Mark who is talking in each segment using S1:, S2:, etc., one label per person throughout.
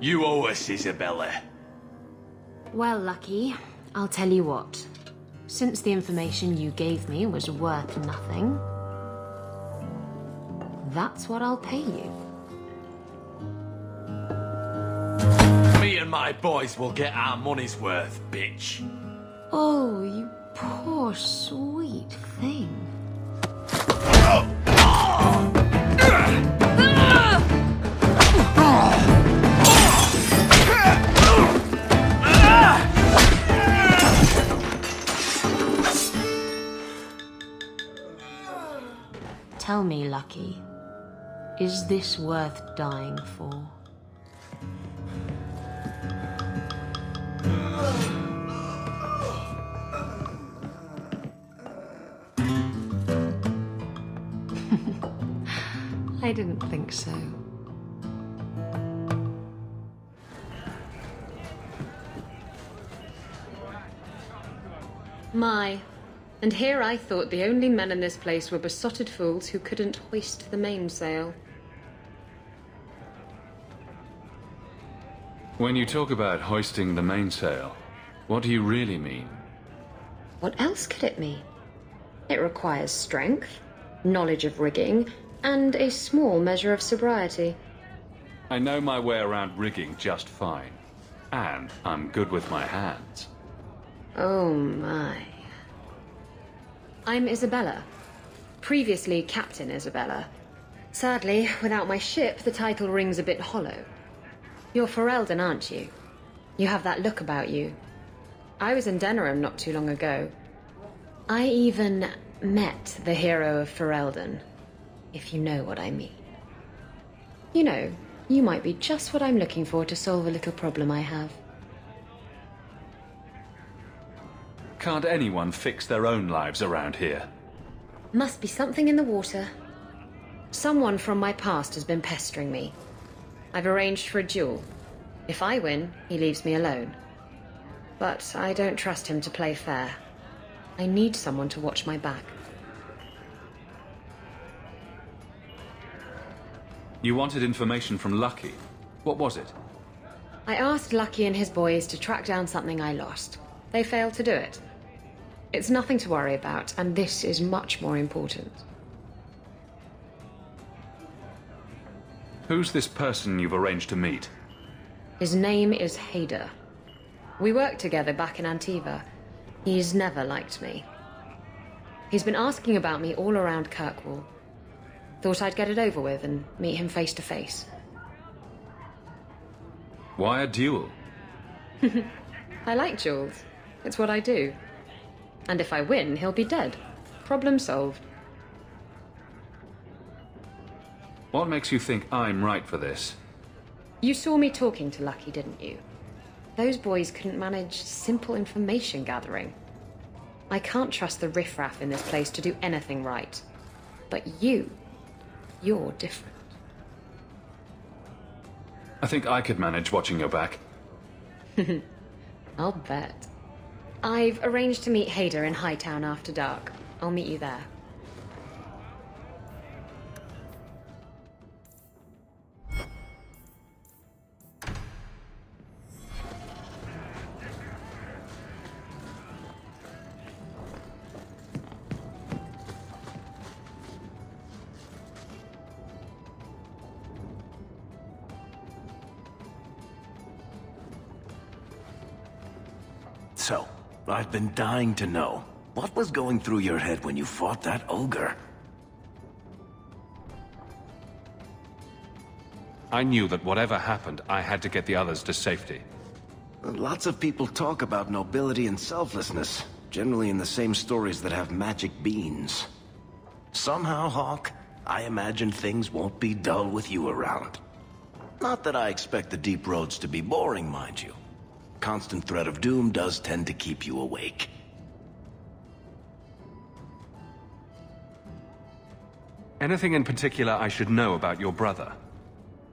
S1: You owe us, Isabella.
S2: Well, Lucky, I'll tell you what. Since the information you gave me was worth nothing, that's what I'll pay you.
S1: Me and my boys will get our money's worth, bitch.
S2: Oh, you poor sweet thing. Tell me, Lucky, is this worth dying for? I didn't think so. My. And here I thought the only men in this place were besotted fools who couldn't hoist the mainsail.
S3: When you talk about hoisting the mainsail, what do you really mean?
S2: What else could it mean? It requires strength, knowledge of rigging, and a small measure of sobriety.
S3: I know my way around rigging just fine. And I'm good with my hands.
S2: Oh my. I'm Isabella. Previously Captain Isabella. Sadly, without my ship, the title rings a bit hollow. You're Ferelden, aren't you? You have that look about you. I was in Denerim not too long ago. I even met the hero of Ferelden, if you know what I mean. You know, you might be just what I'm looking for to solve a little problem I have.
S3: Can't anyone fix their own lives around here?
S2: Must be something in the water. Someone from my past has been pestering me. I've arranged for a duel. If I win, he leaves me alone. But I don't trust him to play fair. I need someone to watch my back.
S3: You wanted information from Lucky. What was it?
S2: I asked Lucky and his boys to track down something I lost. They failed to do it. It's nothing to worry about, and this is much more important.
S3: Who's this person you've arranged to meet?
S2: His name is Hader. We worked together back in Antiva. He's never liked me. He's been asking about me all around Kirkwall. Thought I'd get it over with and meet him face to face.
S3: Why a duel?
S2: I like duels. It's what I do. And if I win, he'll be dead. Problem solved.
S3: What makes you think I'm right for this?
S2: You saw me talking to Lucky, didn't you? Those boys couldn't manage simple information gathering. I can't trust the riffraff in this place to do anything right. But you're different.
S3: I think I could manage watching your back.
S2: I'll bet. I've arranged to meet Hader in Hightown after dark. I'll meet you there.
S4: So, I've been dying to know. What was going through your head when you fought that ogre?
S3: I knew that whatever happened, I had to get the others to safety.
S4: Lots of people talk about nobility and selflessness, generally in the same stories that have magic beans. Somehow, Hawk, I imagine things won't be dull with you around. Not that I expect the deep roads to be boring, mind you. Constant threat of doom does tend to keep you awake.
S3: Anything in particular I should know about your brother?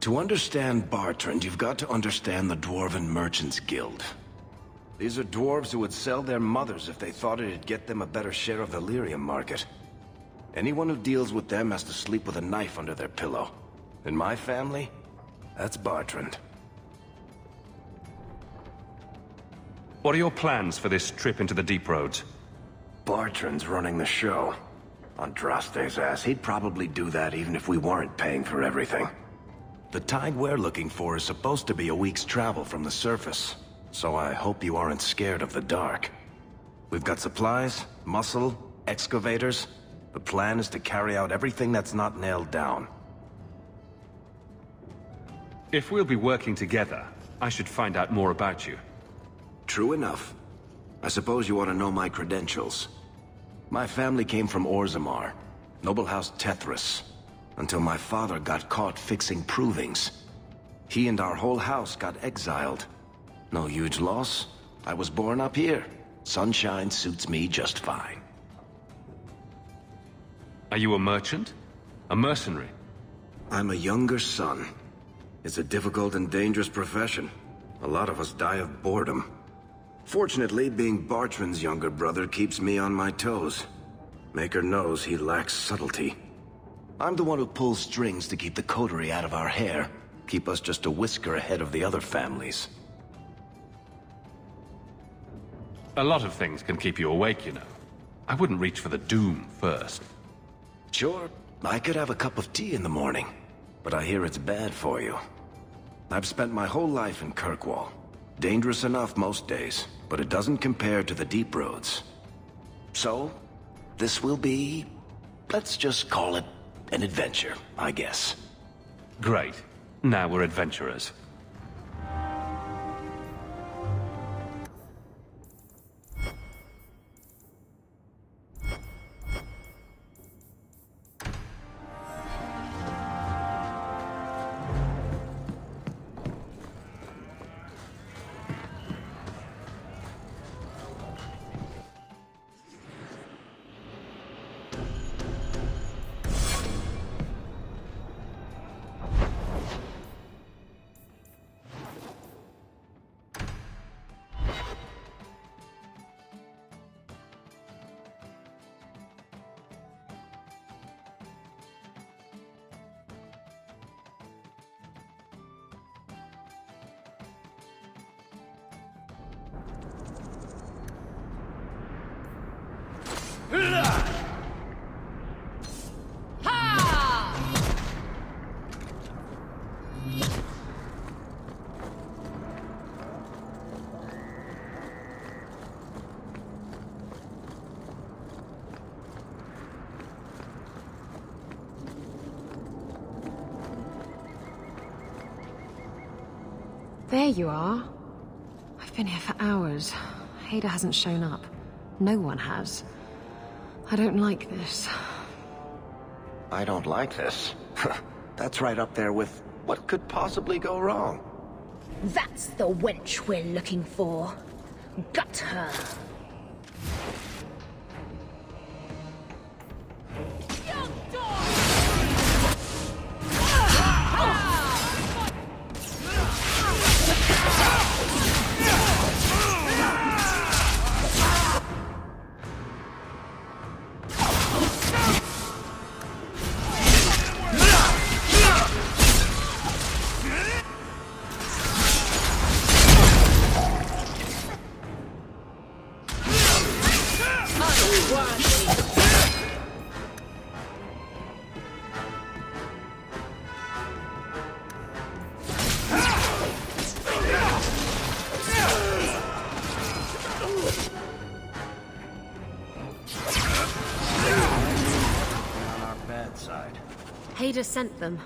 S4: To understand Bartrand, you've got to understand the Dwarven Merchants Guild. These are dwarves who would sell their mothers if they thought it'd get them a better share of the lyrium market. Anyone who deals with them has to sleep with a knife under their pillow. In my family, that's Bartrand.
S3: What are your plans for this trip into the deep roads?
S4: Bartrand's running the show. Andraste's ass, he'd probably do that even if we weren't paying for everything. The tide we're looking for is supposed to be a week's travel from the surface, so I hope you aren't scared of the dark. We've got supplies, muscle, excavators. The plan is to carry out everything that's not nailed down.
S3: If we'll be working together, I should find out more about you.
S4: True enough. I suppose you ought to know my credentials. My family came from Orzammar, noble house Tethras, until my father got caught fixing provings. He and our whole house got exiled. No huge loss. I was born up here. Sunshine suits me just fine.
S3: Are you a merchant? A mercenary?
S4: I'm a younger son. It's a difficult and dangerous profession. A lot of us die of boredom. Fortunately, being Bartrand's younger brother keeps me on my toes. Maker knows he lacks subtlety. I'm the one who pulls strings to keep the coterie out of our hair. Keep us just a whisker ahead of the other families.
S3: A lot of things can keep you awake, you know. I wouldn't reach for the doom first.
S4: Sure, I could have a cup of tea in the morning, but I hear it's bad for you. I've spent my whole life in Kirkwall. Dangerous enough most days, but it doesn't compare to the deep roads. So, this will be... let's just call it an adventure, I guess.
S3: Great. Now we're adventurers.
S2: There you are. I've been here for hours. Hader hasn't shown up. No one has. I don't like this.
S4: I don't like this. That's right up there with what could possibly go wrong.
S5: That's the wench we're looking for. Gut her.
S2: Hader sent them.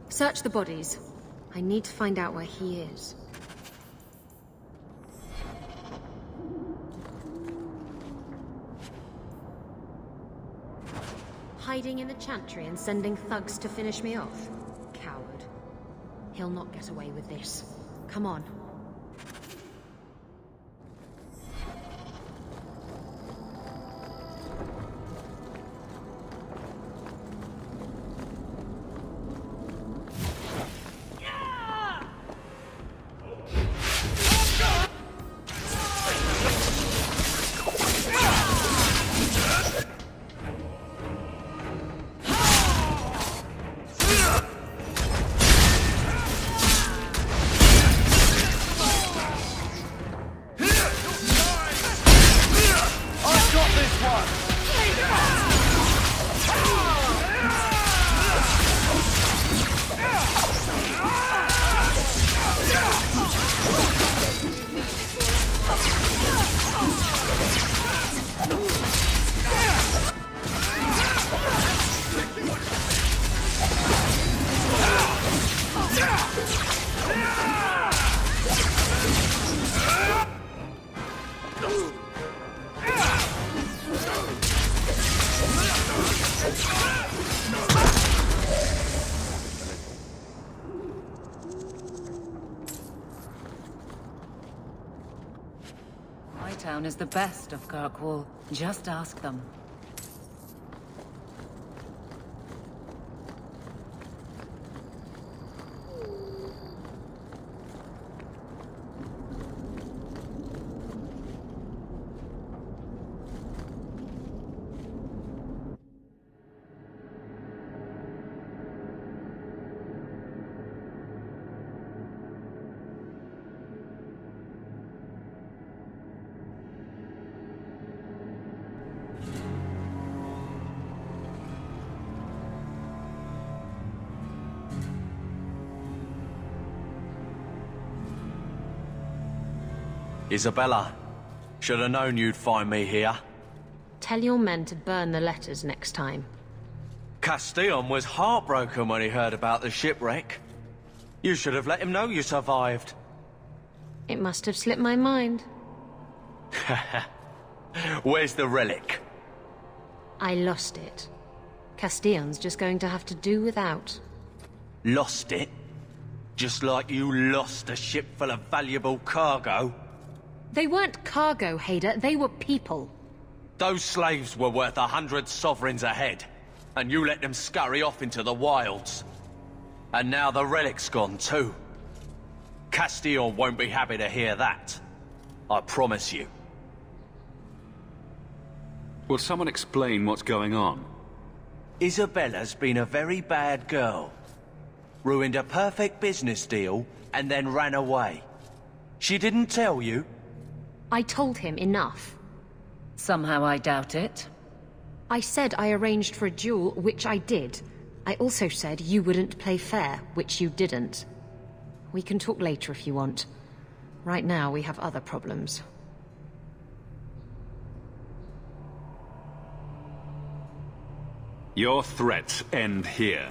S2: Search the bodies. I need to find out where he is. Hiding in the chantry and sending thugs to finish me off? Coward. He'll not get away with this. Come on.
S6: town is the best of Kirkwall. Just ask them.
S1: Isabella, should have known you'd find me here.
S2: Tell your men to burn the letters next time.
S1: Castillon was heartbroken when he heard about the shipwreck. You should have let him know you survived.
S2: It must have slipped my mind.
S1: Where's the relic?
S2: I lost it. Castillon's just going to have to do without.
S1: Lost it? Just like you lost a ship full of valuable cargo?
S2: They weren't cargo, Hader. They were people.
S1: Those slaves were worth 100 sovereigns a head, and you let them scurry off into the wilds. And now the relic's gone too. Castillon won't be happy to hear that. I promise you.
S3: Will someone explain what's going on?
S1: Isabella's been a very bad girl. Ruined a perfect business deal, and then ran away. She didn't tell you?
S2: I told him enough.
S6: Somehow I doubt it.
S2: I said I arranged for a duel, which I did. I also said you wouldn't play fair, which you didn't. We can talk later if you want. Right now, we have other problems.
S3: Your threats end here.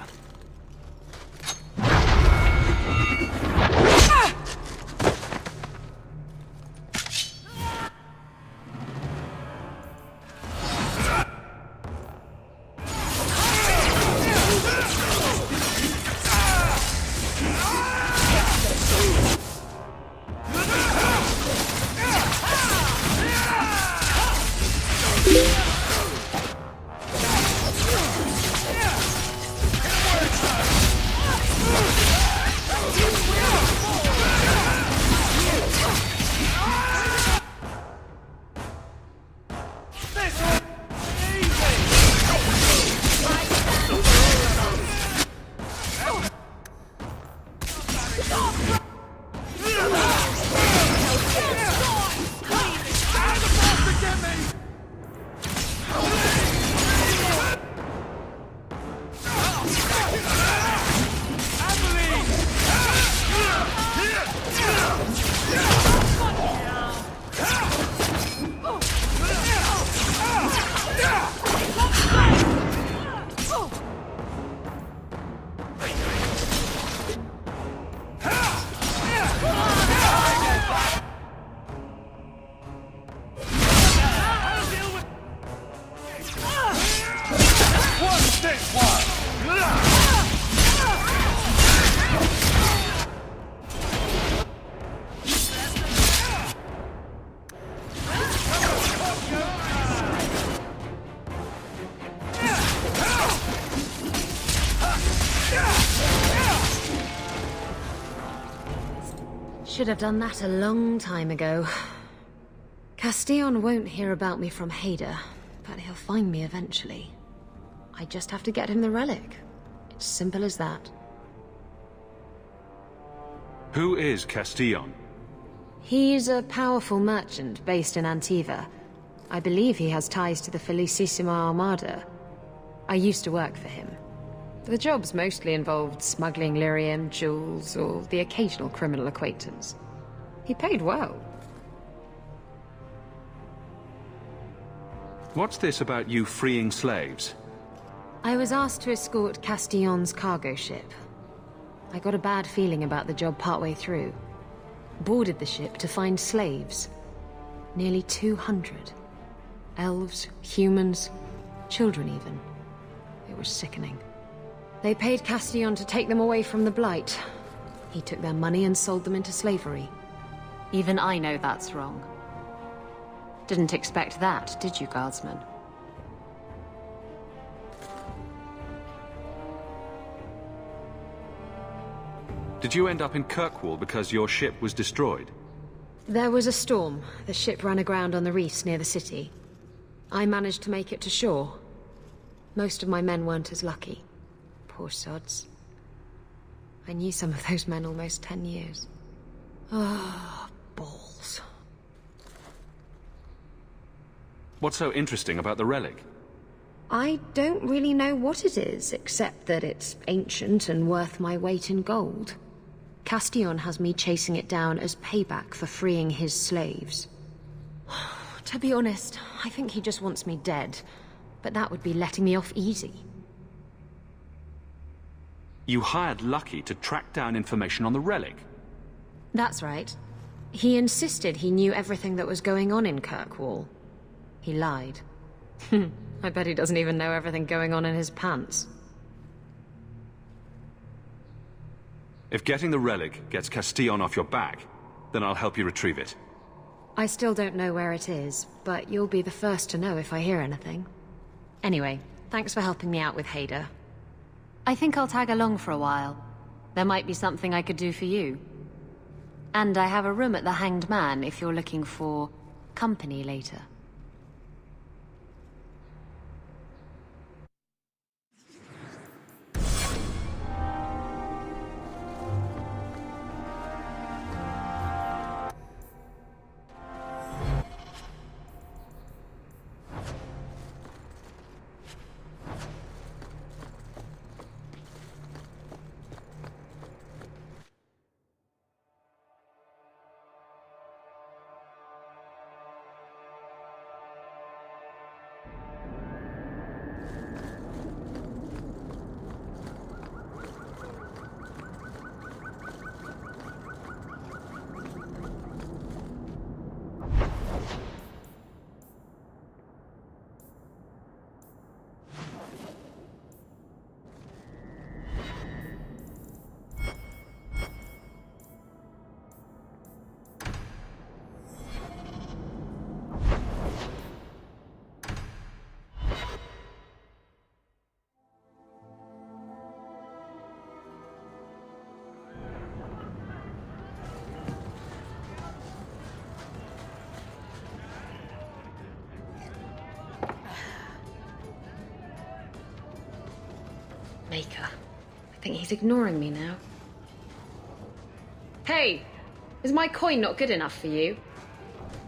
S2: Should have done that a long time ago. Castillon won't hear about me from Hader, but he'll find me eventually. I just have to get him the relic. It's simple as that.
S3: Who is Castillon?
S2: He's a powerful merchant based in Antiva. I believe he has ties to the Felicissima Armada. I used to work for him. The jobs mostly involved smuggling lyrium, jewels, or the occasional criminal acquaintance. He paid well.
S3: What's this about you freeing slaves?
S2: I was asked to escort Castillon's cargo ship. I got a bad feeling about the job partway through. Boarded the ship to find slaves. Nearly 200. Elves, humans, children even. It was sickening. They paid Castillon to take them away from the Blight. He took their money and sold them into slavery. Even I know that's wrong. Didn't expect that, did you, Guardsman?
S3: Did you end up in Kirkwall because your ship was destroyed?
S2: There was a storm. The ship ran aground on the reefs near the city. I managed to make it to shore. Most of my men weren't as lucky. Poor sods. I knew some of those men almost 10 years. Ah, balls.
S3: What's so interesting about the relic?
S2: I don't really know what it is, except that it's ancient and worth my weight in gold. Castillon has me chasing it down as payback for freeing his slaves. To be honest, I think he just wants me dead, but that would be letting me off easy.
S3: You hired Lucky to track down information on the relic?
S2: That's right. He insisted he knew everything that was going on in Kirkwall. He lied. I bet he doesn't even know everything going on in his pants.
S3: If getting the relic gets Castillon off your back, then I'll help you retrieve it.
S2: I still don't know where it is, but you'll be the first to know if I hear anything. Anyway, thanks for helping me out with Hader. I think I'll tag along for a while. There might be something I could do for you. And I have a room at the Hanged Man if you're looking for company later. Maker. I think he's ignoring me now. Hey! Is my coin not good enough for you?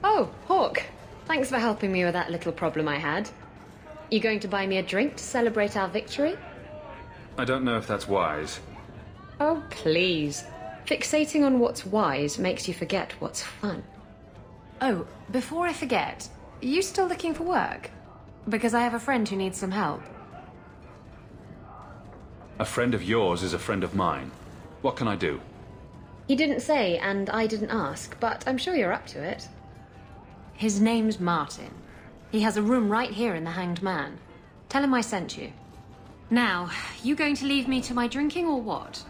S2: Oh, Hawk. Thanks for helping me with that little problem I had. You going to buy me a drink to celebrate our victory?
S3: I don't know if that's wise.
S2: Oh, please. Fixating on what's wise makes you forget what's fun. Oh, before I forget, are you still looking for work? Because I have a friend who needs some help.
S3: A friend of yours is a friend of mine. What can I do?
S2: He didn't say, and I didn't ask, but I'm sure you're up to it. His name's Martin. He has a room right here in the Hanged Man. Tell him I sent you. Now, you going to leave me to my drinking or what?